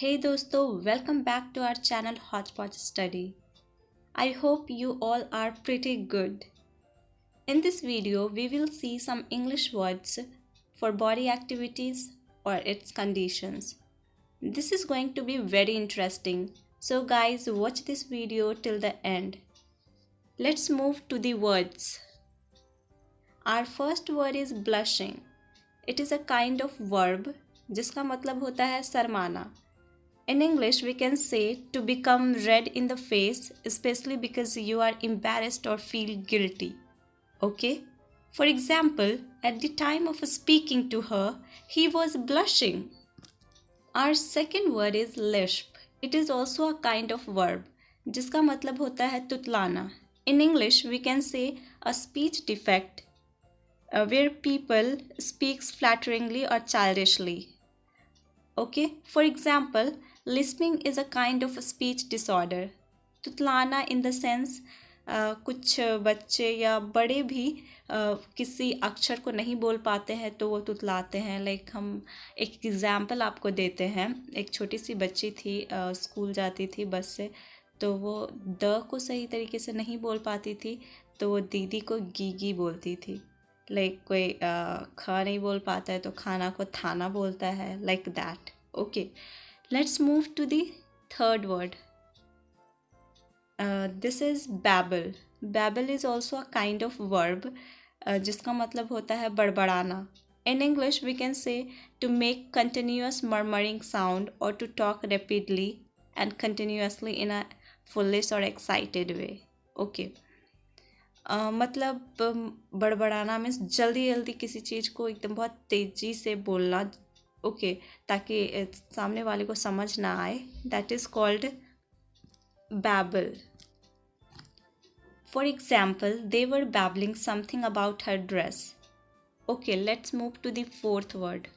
Hey दोस्तों, welcome back to our channel Hodgepodge Study. I hope you all are pretty good. In this video, we will see some English words for body activities or its conditions. This is going to be very interesting. So guys, watch this video till the end. Let's move to the words. Our first word is blushing. It is a kind of verb जिसका मतलब होता है शर्माना. In English, we can say to become red in the face, especially because you are embarrassed or feel guilty. Okay? For example, at the time of speaking to her, he was blushing. Our second word is lisp. It is also a kind of verb, जिसका मतलब होता है तुतलाना. In English, we can say a speech defect where people speaks flatteringly or childishly. Okay? For example, lisping is a kind of a speech disorder. तुतलाना in the sense कुछ बच्चे या बड़े भी किसी अक्षर को नहीं बोल पाते हैं तो वो तुतलाते हैं. लाइक हम एक एग्ज़ाम्पल आपको देते हैं. एक छोटी सी बच्ची थी, स्कूल जाती थी बस से, तो वो द को सही तरीके से नहीं बोल पाती थी, तो वो दीदी को गीगी बोलती थी. लाइक कोई खा नहीं बोल पाता है तो खाना को थाना बोलता है, like that. Okay, let's move to the third word. This is babble. Babble is also a kind of verb जिसका मतलब होता है बड़बड़ाना. In English, we can say to make continuous murmuring sound or to talk rapidly and continuously in a foolish or excited way. Okay. मतलब बड़बड़ाना means जल्दी जल्दी किसी चीज़ को एकदम बहुत तेज़ी से बोलना. ओके, ताकि सामने वाले को समझ ना आए. That is called babble. For example, they were babbling something about her dress. Okay, let's move to the fourth word.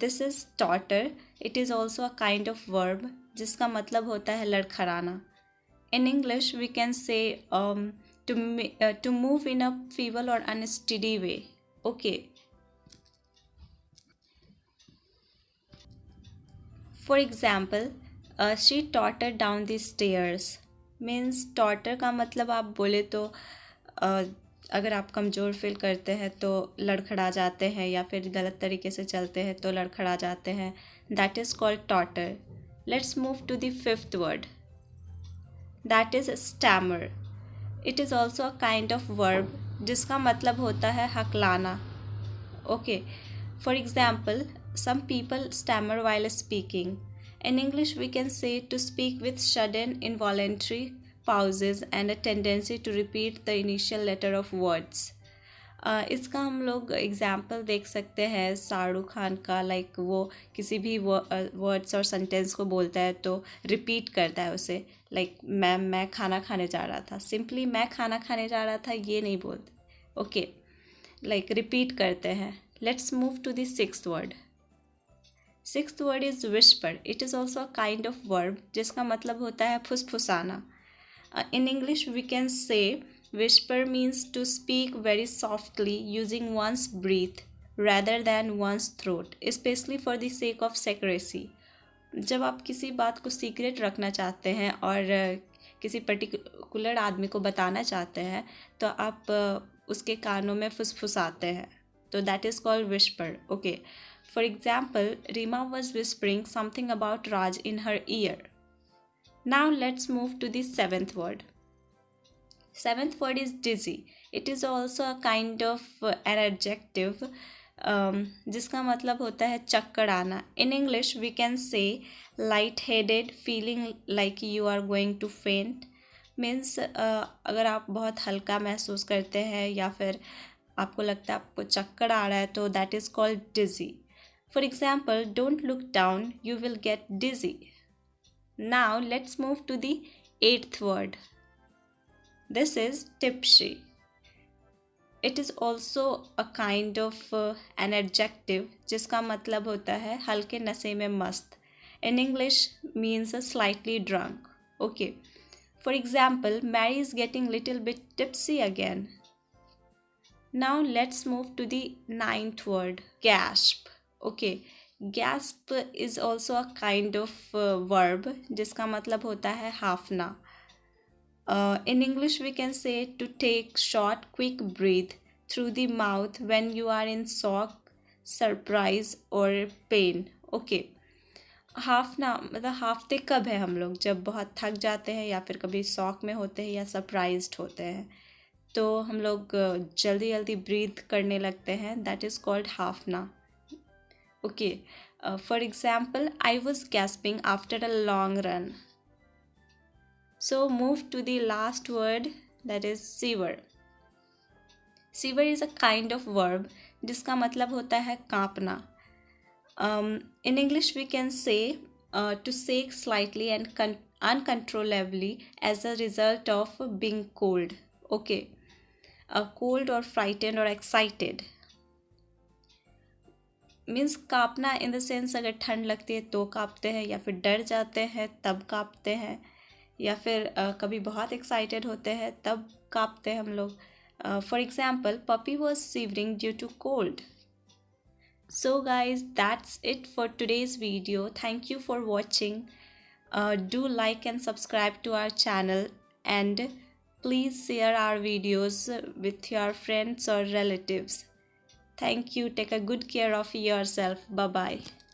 This is totter. It is also a kind of verb जिसका मतलब होता है लड़खड़ाना. In English, we can say to move in a feeble or unsteady way. Okay. For example, she tottered down the stairs. Means totter का मतलब आप बोले तो अगर आप कमज़ोर फील करते हैं तो लड़खड़ा जाते हैं, या फिर गलत तरीके से चलते हैं तो लड़खड़ा जाते हैं. That is called totter. Let's move to the fifth word. That is stammer. It is also a kind of verb जिसका मतलब होता है हकलाना. Okay. For example, some people stammer while speaking. In English, we can say to speak with sudden, involuntary pauses and a tendency to repeat the initial letter of words. इसका हम लोग example देख सकते हैं शाहरुख खान का. लाइक वो किसी भी वर्ड्स और सेंटेंस को बोलता है तो रिपीट करता है उसे. लाइक मैं खाना खाने जा रहा था. सिंपली मैं खाना खाने जा रहा था ये नहीं बोलते. ओके, लाइक रिपीट करते हैं. Let's move to the sixth word. Sixth word is whisper. It is also a kind of verb जिसका मतलब होता है फुसफुसाना. In English, we can say whisper means to speak very softly using one's breath rather than one's throat, especially for the sake of secrecy. जब आप किसी बात को secret रखना चाहते हैं और किसी पर्टिकुलर आदमी को बताना चाहते हैं तो आप उसके कानों में फुसफुसाते हैं. So that is called whisper. Okay. For example, Rima was whispering something about Raj in her ear. Now let's move to the seventh word. Seventh word is dizzy. It is also a kind of an adjective जिसका मतलब होता है चक्कर आना. In English, we can say light-headed, feeling like you are going to faint. Means अगर आप बहुत हल्का महसूस करते हैं या फिर आपको लगता है आपको चक्कर आ रहा है तो that is called dizzy. For example, don't look down, you will get dizzy. Now let's move to the eighth word. This is tipsy. It is also a kind of an adjective जिसका मतलब होता है हल्के नशे में मस्त. In English means slightly drunk. Okay, for example, Mary is getting little bit tipsy again. Now let's move to the ninth word, gasp. Okay, gasp is also a kind of verb जिसका मतलब होता है हाफना. In English we can say to take short quick breath through the mouth when you are in shock, surprise or pain. Okay. हाफना मतलब हाफते कब है हम लोग, जब बहुत थक जाते हैं या फिर कभी शॉक में होते हैं या सरप्राइज्ड होते हैं, तो हम लोग जल्दी जल्दी ब्रीथ करने लगते हैं. दैट इज़ कॉल्ड हाफना. Okay. For example, I was gasping after a long run. So move to the last word, that is shiver. Shiver is a kind of verb जिसका मतलब होता है कांपना. In English we can say to shake slightly and uncontrollably as a result of being cold. Okay. Cold or frightened or excited. Means कांपना in the sense अगर ठंड लगती है तो कांपते हैं, या फिर डर जाते हैं तब कांपते हैं, या फिर कभी बहुत एक्साइटेड होते हैं तब कांपते हैं हम लोग. For example, puppy was shivering due to cold. So guys, that's it for today's video. Thank you for watching. Do like and subscribe to our channel and please share our videos with your friends or relatives. Thank you. Take a good care of yourself. Bye bye.